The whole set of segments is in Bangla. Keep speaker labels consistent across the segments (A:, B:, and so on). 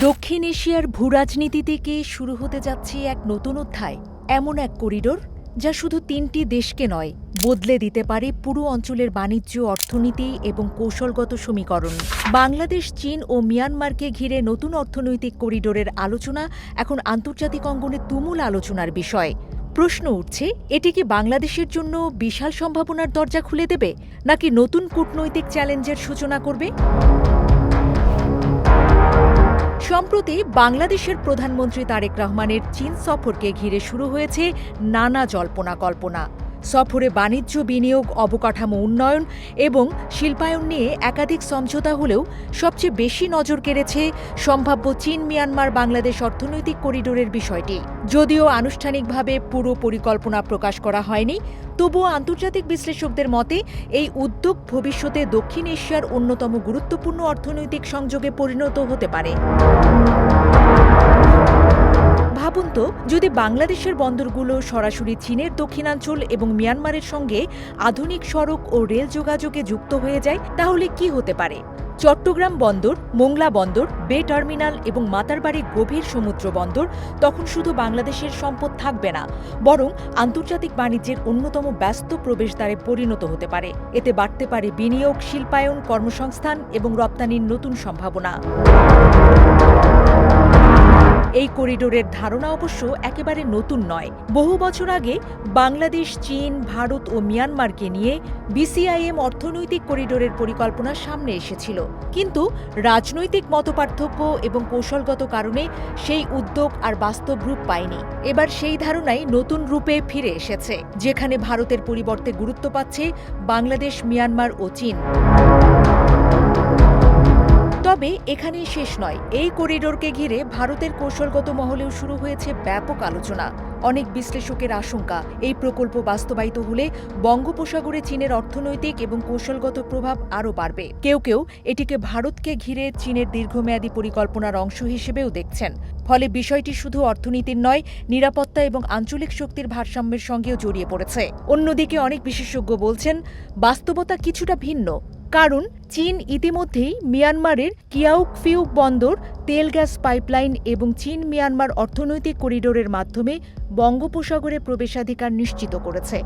A: দক্ষিণ এশিয়ার ভূরাজনীতি থেকে শুরু হতে যাচ্ছে এক নতুন অধ্যায়, এমন এক করিডোর যা শুধু তিনটি দেশকে নয়, বদলে দিতে পারে পুরো অঞ্চলের বাণিজ্য, অর্থনীতি এবং কৌশলগত সমীকরণ। বাংলাদেশ, চীন ও মিয়ানমারকে ঘিরে নতুন অর্থনৈতিক করিডোরের আলোচনা এখন আন্তর্জাতিক অঙ্গনে তুমুল আলোচনার বিষয়। প্রশ্ন উঠছে, এটি কি বাংলাদেশের জন্য বিশাল সম্ভাবনার দরজা খুলে দেবে, নাকি নতুন কূটনৈতিক চ্যালেঞ্জের সূচনা করবে? সম্প্রতি বাংলাদেশের প্রধানমন্ত্রী তারেক রহমানের চীন সফরকে ঘিরে শুরু হয়েছে নানা জল্পনা কল্পনা। সফরে বাণিজ্য, বিনিয়োগ, অবকাঠামো উন্নয়ন এবং শিল্পায়ন নিয়ে একাধিক সমঝোতা হলেও সবচেয়ে বেশি নজর কেড়েছে সম্ভাব্য চীন মিয়ানমার বাংলাদেশ অর্থনৈতিক করিডোরের বিষয়টি। যদিও আনুষ্ঠানিকভাবে পুরো পরিকল্পনা প্রকাশ করা হয়নি, তবুও আন্তর্জাতিক বিশ্লেষকদের মতে এই উদ্যোগ ভবিষ্যতে দক্ষিণ এশিয়ার অন্যতম গুরুত্বপূর্ণ অর্থনৈতিক সংযোগে পরিণত হতে পারে। ভাবুন তো, যদি বাংলাদেশের বন্দরগুলো সরাসরি চীনের দক্ষিণাঞ্চল এবং মিয়ানমারের সঙ্গে আধুনিক সড়ক ও রেল যোগাযোগে যুক্ত হয়ে যায়, তাহলে কি হতে পারে? চট্টগ্রাম বন্দর, মোংলা বন্দর, বে টার্মিনাল এবং মাতারবাড়ি গভীর সমুদ্র বন্দর তখন শুধু বাংলাদেশের সম্পদ থাকবে না, বরং আন্তর্জাতিক বাণিজ্যের অন্যতম ব্যস্ত প্রবেশদ্বারে পরিণত হতে পারে। এতে বাড়তে পারে বিনিয়োগ, শিল্পায়ন, কর্মসংস্থান এবং রপ্তানির নতুন সম্ভাবনা। এই করিডোরের ধারণা অবশ্য একেবারে নতুন নয়। বহু বছর আগে বাংলাদেশ, চীন, ভারত ও মিয়ানমারকে নিয়ে বিসিআইএম অর্থনৈতিক করিডোরের পরিকল্পনা সামনে এসেছিল, কিন্তু রাজনৈতিক মতপার্থক্য এবং কৌশলগত কারণে সেই উদ্যোগ আর বাস্তব রূপ পায়নি। এবার সেই ধারণাই নতুন রূপে ফিরে এসেছে, যেখানে ভারতের পরিবর্তে গুরুত্ব পাচ্ছে বাংলাদেশ, মিয়ানমার ও চীন। তবে এখানেই শেষ নয়। এই করিডোরকে ঘিরে ভারতের কৌশলগত মহলেও শুরু হয়েছে ব্যাপক আলোচনা। অনেক বিশ্লেষকের আশঙ্কা, এই প্রকল্প বাস্তবায়িত হলে বঙ্গোপসাগরে চীনের অর্থনৈতিক এবং কৌশলগত প্রভাব আরও বাড়বে। কেউ কেউ এটিকে ভারতকে ঘিরে চীনের দীর্ঘমেয়াদী পরিকল্পনার অংশ হিসেবেও দেখছেন। ফলে বিষয়টি শুধু অর্থনীতির নয়, নিরাপত্তা এবং আঞ্চলিক শক্তির ভারসাম্যের সঙ্গেও জড়িয়ে পড়েছে। অন্যদিকে অনেক বিশেষজ্ঞ বলছেন, বাস্তবতা কিছুটা ভিন্ন। কারণ চীন ইতিমধ্যেই মিয়ানমারের কিয়াউকফিউক বন্দর, তেল গ্যাস পাইপলাইন এবং চীন মিয়ানমার অর্থনৈতিক করিডোরের মাধ্যমে বঙ্গোপসাগরে প্রবেশাধিকার নিশ্চিত করেছে।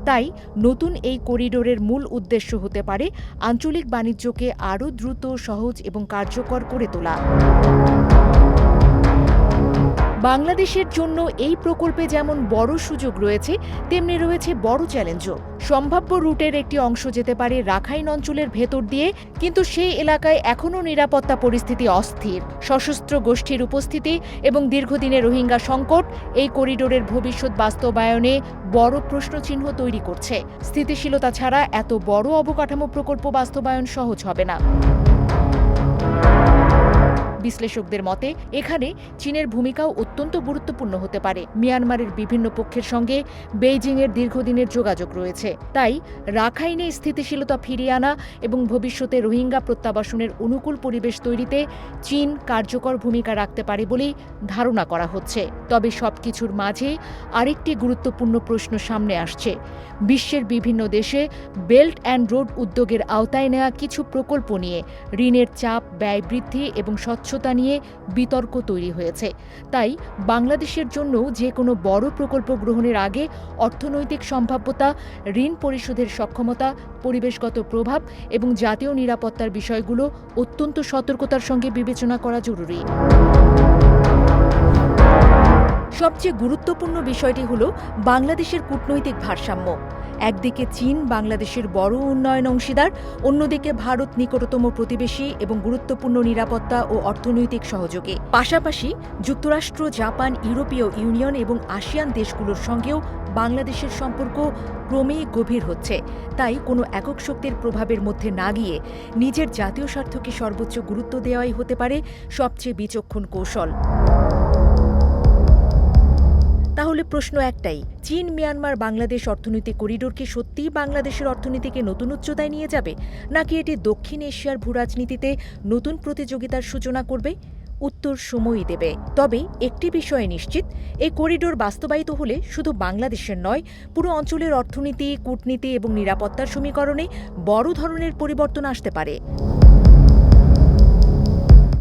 A: তাই নতুন এই করিডোরের মূল উদ্দেশ্য হতে পারে আঞ্চলিক বাণিজ্যকে আরও দ্রুত, সহজ এবং কার্যকর করে তোলা। বাংলাদেশের জন্য এই প্রকল্পে যেমন বড় সুযোগ রয়েছে, তেমনি রয়েছে বড় চ্যালেঞ্জও। সম্ভাব্য রুটের একটি অংশ যেতে পারে রাখাইন অঞ্চলের ভেতর দিয়ে, কিন্তু সেই এলাকায় এখনও নিরাপত্তা পরিস্থিতি অস্থির। সশস্ত্র গোষ্ঠীর উপস্থিতি এবং দীর্ঘদিনের রোহিঙ্গা সংকট এই করিডোরের ভবিষ্যৎ বাস্তবায়নে বড় প্রশ্নচিহ্ন তৈরি করছে। স্থিতিশীলতা ছাড়া এত বড় অবকাঠামো প্রকল্প বাস্তবায়ন সহজ হবে না। বিশ্লেষকদের মতে এখানে চীনের ভূমিকাও অত্যন্ত গুরুত্বপূর্ণ হতে পারে। মিয়ানমারের বিভিন্ন পক্ষের সঙ্গে বেইজিংয়ের দীর্ঘদিনের যোগাযোগ রয়েছে। তাই রাখাইনে স্থিতিশীলতা ফিরিয়ে আনা এবং ভবিষ্যতে রোহিঙ্গা প্রত্যাবাসনের অনুকূল পরিবেশ তৈরিতে চীন কার্যকর ভূমিকা রাখতে পারে বলেই ধারণা করা হচ্ছে। তবে সবকিছুর মাঝে আরেকটি গুরুত্বপূর্ণ প্রশ্ন সামনে আসছে। বিশ্বের বিভিন্ন দেশে বেল্ট অ্যান্ড রোড উদ্যোগের আওতায় নেওয়া কিছু প্রকল্প নিয়ে ঋণের চাপ, ব্যয় বৃদ্ধি এবং স্বচ্ছতা নিয়ে বিতর্ক তৈরি হয়েছে। তাই বাংলাদেশের জন্য যে কোনো বড় প্রকল্প গ্রহণের আগে অর্থনৈতিক সম্ভাব্যতা, ঋণ পরিশোধের সক্ষমতা, পরিবেশগত প্রভাব এবং জাতীয় নিরাপত্তার বিষয়গুলো অত্যন্ত সতর্কতার সঙ্গে বিবেচনা করা জরুরি। সবচেয়ে গুরুত্বপূর্ণ বিষয়টি হল বাংলাদেশের কূটনৈতিক ভারসাম্য। একদিকে চীন বাংলাদেশের বড় উন্নয়ন অংশীদার, অন্যদিকে ভারত নিকটতম প্রতিবেশী এবং গুরুত্বপূর্ণ নিরাপত্তা ও অর্থনৈতিক সহযোগী। পাশাপাশি যুক্তরাষ্ট্র, জাপান, ইউরোপীয় ইউনিয়ন এবং আসিয়ান দেশগুলোর সঙ্গেও বাংলাদেশের সম্পর্ক ক্রমেই গভীর হচ্ছে। তাই কোনো একক শক্তির প্রভাবের মধ্যে না গিয়ে নিজের জাতীয় স্বার্থকে সর্বোচ্চ গুরুত্ব দেওয়াই হতে পারে সবচেয়ে বিচক্ষণ কৌশল। তাহলে প্রশ্ন একটাই, চীন মিয়ানমার বাংলাদেশ অর্থনৈতিক করিডোর কি সত্যিই বাংলাদেশের অর্থনীতিকে নতুন উচ্চতায় নিয়ে যাবে, নাকি এটি দক্ষিণ এশিয়ার ভূরাজনীতিতে নতুন প্রতিযোগিতার সূচনা করবে? উত্তর সময়ই দেবে। তবে একটি বিষয়ে নিশ্চিত, এই করিডোর বাস্তবায়িত হলে শুধু বাংলাদেশের নয়, পুরো অঞ্চলের অর্থনীতি, কূটনীতি এবং নিরাপত্তার সমীকরণে বড় ধরনের পরিবর্তন আসতে পারে।